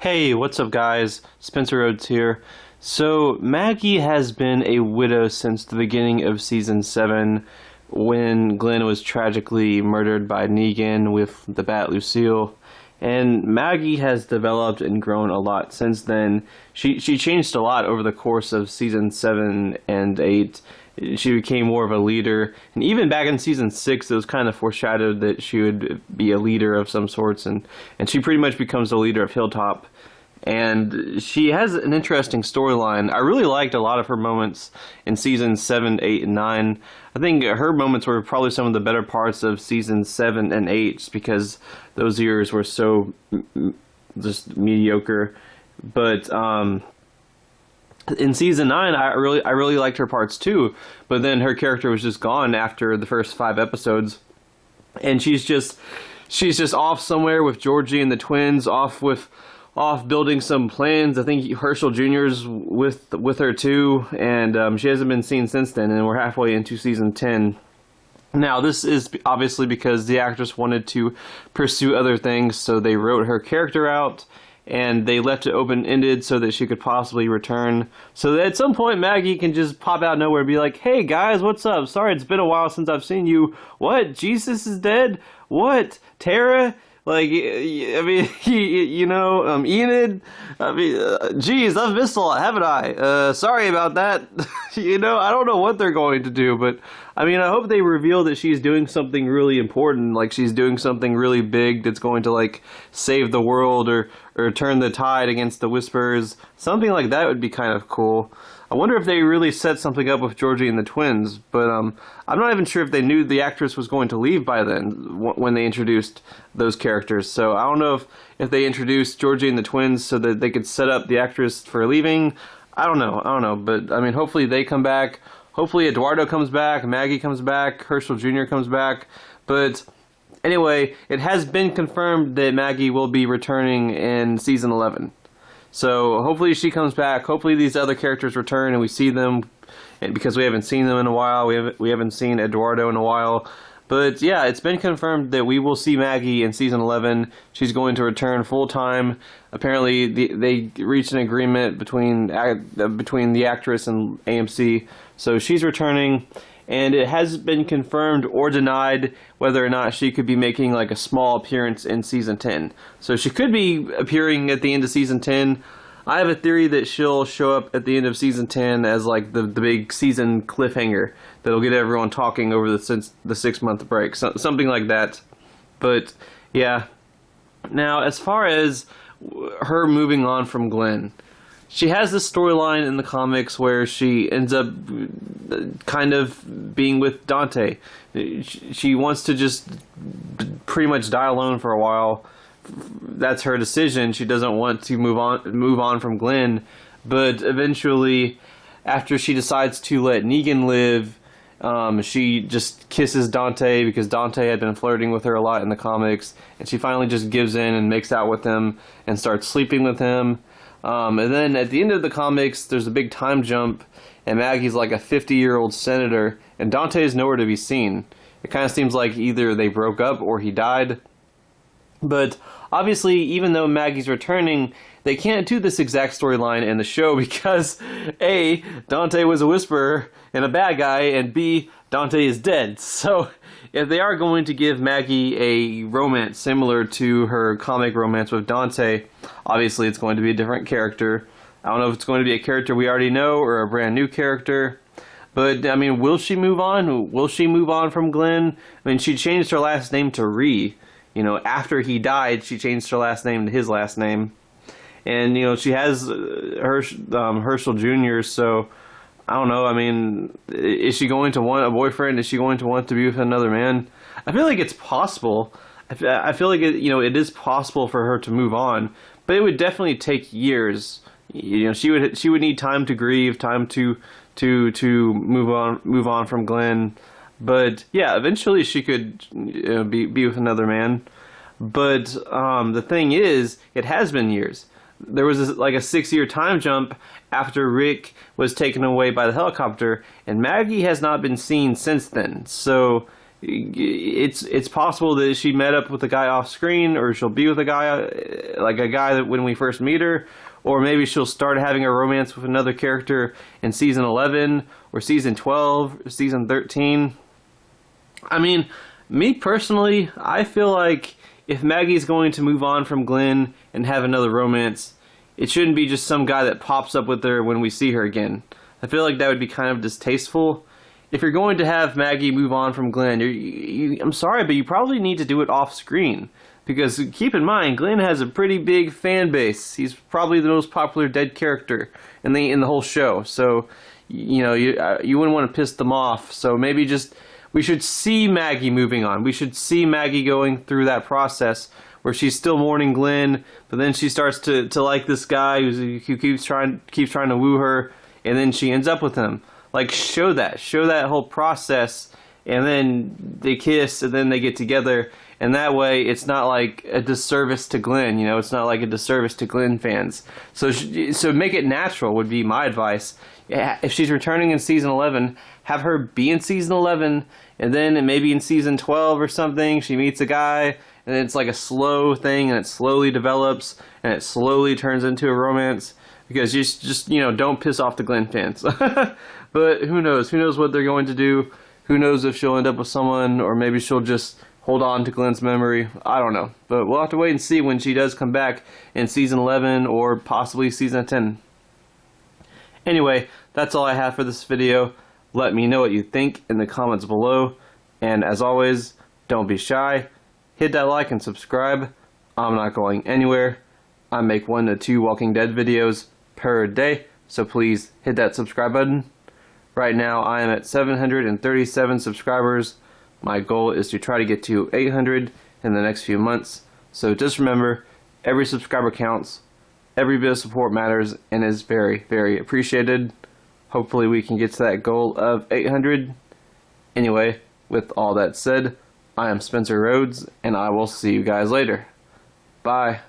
Hey, what's up, guys? Spencer Rhodes here. So, Maggie has been a widow since the beginning of season 7 when Glenn was tragically murdered by Negan with the bat Lucille. And Maggie has developed and grown a lot since then. She changed a lot over the course of season 7 and 8. She became more of a leader, and even back in season 6 it was kind of foreshadowed that she would be a leader of some sorts, and she pretty much becomes the leader of Hilltop. And she has an interesting storyline. I really liked a lot of her moments in seasons 7, 8, and 9. I think her moments were probably some of the better parts of seasons 7 and 8, just because those years were so just mediocre. But in season 9, I really liked her parts too, but then her character was just gone after the first 5 episodes, and she's just off somewhere with Georgie and the twins, off building some plans. I think Herschel Jr.'s with her too, and she hasn't been seen since then, and we're halfway into season 10. Now, this is obviously because the actress wanted to pursue other things, so they wrote her character out, and they left it open-ended so that she could possibly return. So that at some point, Maggie can just pop out of nowhere and be like, "Hey guys, what's up? Sorry, it's been a while since I've seen you. What? Jesus is dead? What? Tara? Like, I mean, Enid? I mean, geez, I've missed a lot, haven't I? Sorry about that." I don't know what they're going to do, but, I mean, I hope they reveal that she's doing something really important, like she's doing something really big that's going to, like, save the world or turn the tide against the Whispers. Something like that would be kind of cool. I wonder if they really set something up with Georgie and the twins, but I'm not even sure if they knew the actress was going to leave by then when they introduced those characters. So I don't know if they introduced Georgie and the twins so that they could set up the actress for leaving. I don't know, but I mean, hopefully they come back. Hopefully Eduardo comes back, Maggie comes back, Herschel Jr. comes back. But anyway, it has been confirmed that Maggie will be returning in season 11. So hopefully she comes back. Hopefully these other characters return and we see them, because we haven't seen them in a while. We haven't seen Eduardo in a while. But yeah, it's been confirmed that we will see Maggie in season 11. She's going to return full time. Apparently they reached an agreement between the actress and AMC, so she's returning. And it hasn't been confirmed or denied whether or not she could be making like a small appearance in season 10. So she could be appearing at the end of season 10. I have a theory that she'll show up at the end of season 10 as like the big season cliffhanger that'll get everyone talking over the 6-month break, something like that. But yeah. Now, as far as her moving on from Glenn, she has this storyline in the comics where she ends up kind of being with Dante. She wants to just pretty much die alone for a while. That's her decision. She doesn't want to move on from Glenn. But eventually, after she decides to let Negan live, she just kisses Dante because Dante had been flirting with her a lot in the comics. And she finally just gives in and makes out with him and starts sleeping with him. And then at the end of the comics, there's a big time jump, and Maggie's like a 50-year-old senator, and Dante is nowhere to be seen. It kind of seems like either they broke up or he died. But obviously, even though Maggie's returning, they can't do this exact storyline in the show because A, Dante was a whisperer and a bad guy, and B, Dante is dead. So if they are going to give Maggie a romance similar to her comic romance with Dante, obviously it's going to be a different character. I don't know if it's going to be a character we already know or a brand new character. But, I mean, will she move on? Will she move on from Glenn? I mean, she changed her last name to Ree. After he died, she changed her last name to his last name. And, she has Herschel Jr., so I don't know. I mean, is she going to want a boyfriend? Is she going to want to be with another man? I feel like it's possible. I feel like it is possible for her to move on, but it would definitely take years. She would need time to grieve, time to move on from Glenn. But yeah, eventually she could be with another man. But the thing is, it has been years. There was a 6-year time jump after Rick was taken away by the helicopter, and Maggie has not been seen since then. So it's possible that she met up with a guy off screen, or she'll be with a guy, like a guy that when we first meet her, or maybe she'll start having a romance with another character in season 11 or season 12 or season 13. I mean, me personally, I feel like if Maggie's going to move on from Glenn and have another romance, it shouldn't be just some guy that pops up with her when we see her again. I feel like that would be kind of distasteful. If you're going to have Maggie move on from Glenn, I'm sorry, but you probably need to do it off screen. Because keep in mind, Glenn has a pretty big fan base. He's probably the most popular dead character in the whole show. So, you know, you wouldn't want to piss them off. So maybe just we should see Maggie moving on. We should see Maggie going through that process where she's still mourning Glenn, but then she starts to like this guy who keeps trying to woo her, and then she ends up with him. Like, show that whole process, and then they kiss, and then they get together, and that way it's not like a disservice to Glenn, you know, it's not like a disservice to Glenn fans. So make it natural would be my advice. If she's returning in season 11, have her be in season 11, and then maybe in season 12 or something, she meets a guy, and it's like a slow thing, and it slowly develops, and it slowly turns into a romance. Because just you know, don't piss off the Glenn fans. But who knows? Who knows what they're going to do? Who knows if she'll end up with someone, or maybe she'll just hold on to Glenn's memory. I don't know. But we'll have to wait and see when she does come back in season 11 or possibly season 10. Anyway, that's all I have for this video. Let me know what you think in the comments below. And as always, don't be shy. Hit that like and subscribe. I'm not going anywhere. I make 1 to 2 Walking Dead videos per day, so please hit that subscribe button. Right now I am at 737 subscribers. My goal is to try to get to 800 in the next few months. So just remember, every subscriber counts, every bit of support matters, and is very, very appreciated. Hopefully we can get to that goal of 800. Anyway, with all that said, I am Spencer Rhodes, and I will see you guys later. Bye.